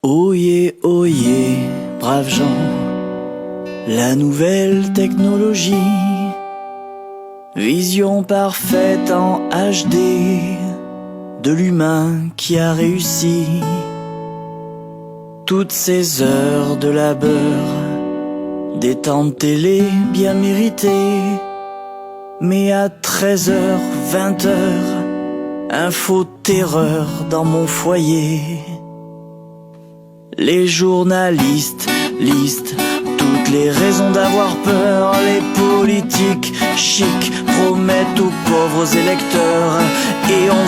Oyez, braves gens, la nouvelle technologie, vision parfaite en HD de l'humain qui a réussi. Toutes ces heures de labeur, des temps de télé bien mérités, mais à 13h, 20h, info-terreur dans mon foyer. Les journalistes listent toutes les raisons d'avoir peur. Les politiques chics promettent aux pauvres électeurs. Et on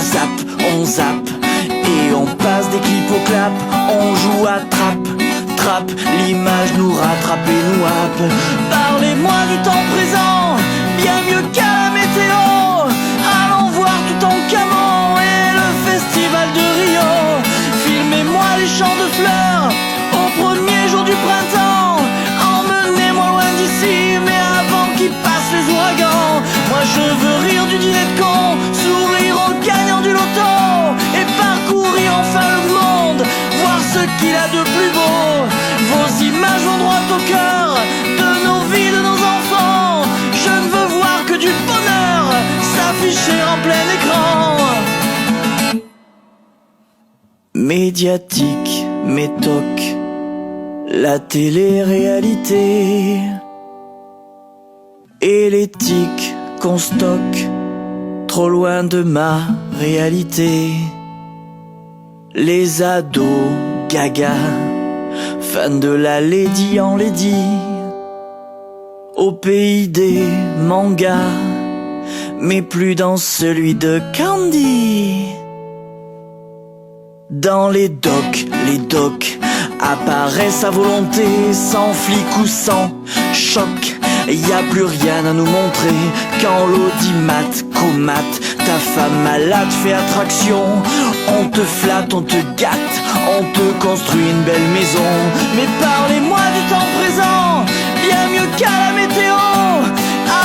zappe, et on passe des clips au clap. On joue à trappe, l'image nous rattrape et nous happe. Parlez-moi du temps présent, bien mieux qu'à la météo. Allons voir tout en camion et le festival de Rio. Filmez-moi les champs de fleurs au premier jour du printemps. Emmenez-moi loin d'ici, mais avant qu'ils passent les ouragans. Moi je veux rire du dîner de con, sourire au gagnant du loto, et parcourir enfin le monde, voir ce qu'il a de plus beau. Vos images vont droit au cœur de nos vies, de nos enfants. Je ne veux voir que du bonheur s'afficher en plein écran. Médiatique, métoc, la télé-réalité et l'éthique qu'on stocke trop loin de ma réalité. Les ados gaga, fans de la lady en lady, au pays des mangas, mais plus dans celui de Candy. Dans les docs apparaissent à volonté, sans flic ou sans choc. Y a plus rien à nous montrer quand l'audimat comate. Ta femme malade fait attraction, on te flatte, on te gâte, on te construit une belle maison. Mais parlez-moi du temps présent, bien mieux qu'à la météo.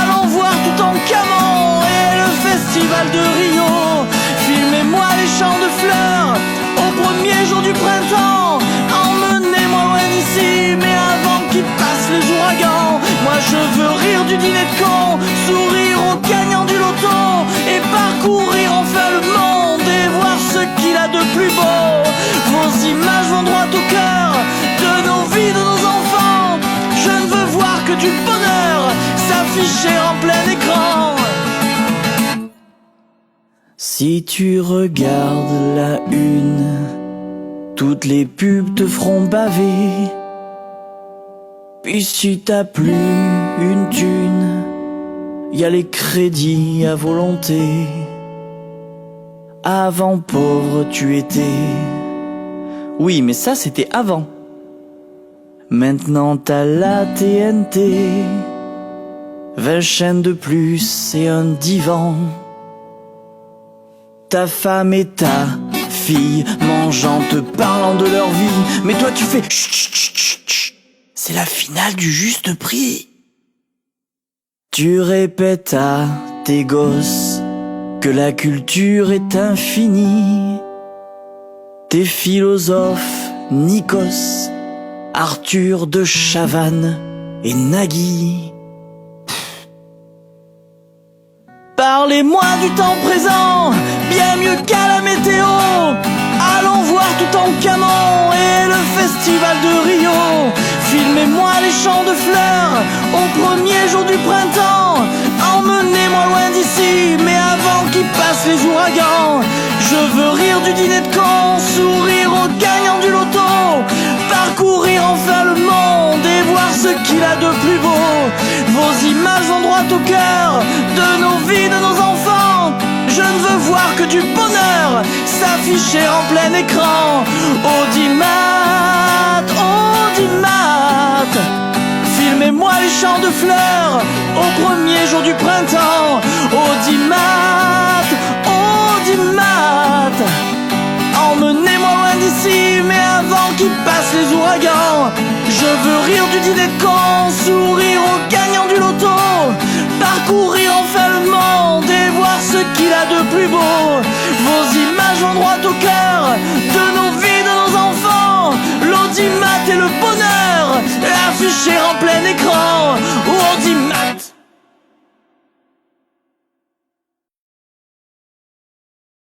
Allons voir tout en camion et le festival de Rio. Filmez-moi les champs de fleurs au premier jour du printemps. Emmenez-moi loin d'ici, mais avant qu'ils passent les ouragans. Moi je veux rire du dîner de con, sourire au gagnant du loto, et parcourir enfin le monde et voir ce qu'il a de plus beau. Vos images vont droit au cœur de nos vies, de nos enfants. Je ne veux voir que du bonheur s'afficher en plein écran. Si tu regardes la une, toutes les pubs te feront baver. Puis si t'as plus une thune, y a les crédits à volonté. Avant pauvre tu étais, oui mais ça c'était avant. Maintenant t'as la TNT, 20 chaînes de plus et un divan. Ta femme et ta fille mangeant, te parlant de leur vie, mais toi tu fais chut, chut, chut, chut. C'est la finale du juste prix. Tu répètes à tes gosses que la culture est infinie. Tes philosophes, Nikos, Arthur de Chavannes et Nagui. Parlez-moi du temps présent, bien mieux qu'à la météo. Allons voir tout en camion et le festival de Rio. Filmez-moi les champs de fleurs au premier jour du printemps. Emmenez-moi loin d'ici, mais avant qu'ils passent les ouragans. Je veux rire du dîner de con, sourire au gagnant du loto, parcourir enfin le monde et voir ce qu'il a de plus beau. Vos images vont droit au cœur de nos vies, de nos enfants. Je ne veux voir que du bonheur s'afficher en plein écran. Audimat, filmez-moi les champs de fleurs au premier jour du printemps. Audimat, emmenez-moi loin d'ici, mais avant qu'ils passent les ouragans. Je veux rire du dîner de con, sourire au gagnant du loto, parcourir enfin le monde et voir ce qu'il a de plus beau. Vos images vont droit au cœur de nos vies, de nos enfants. s'afficher en plein écran, où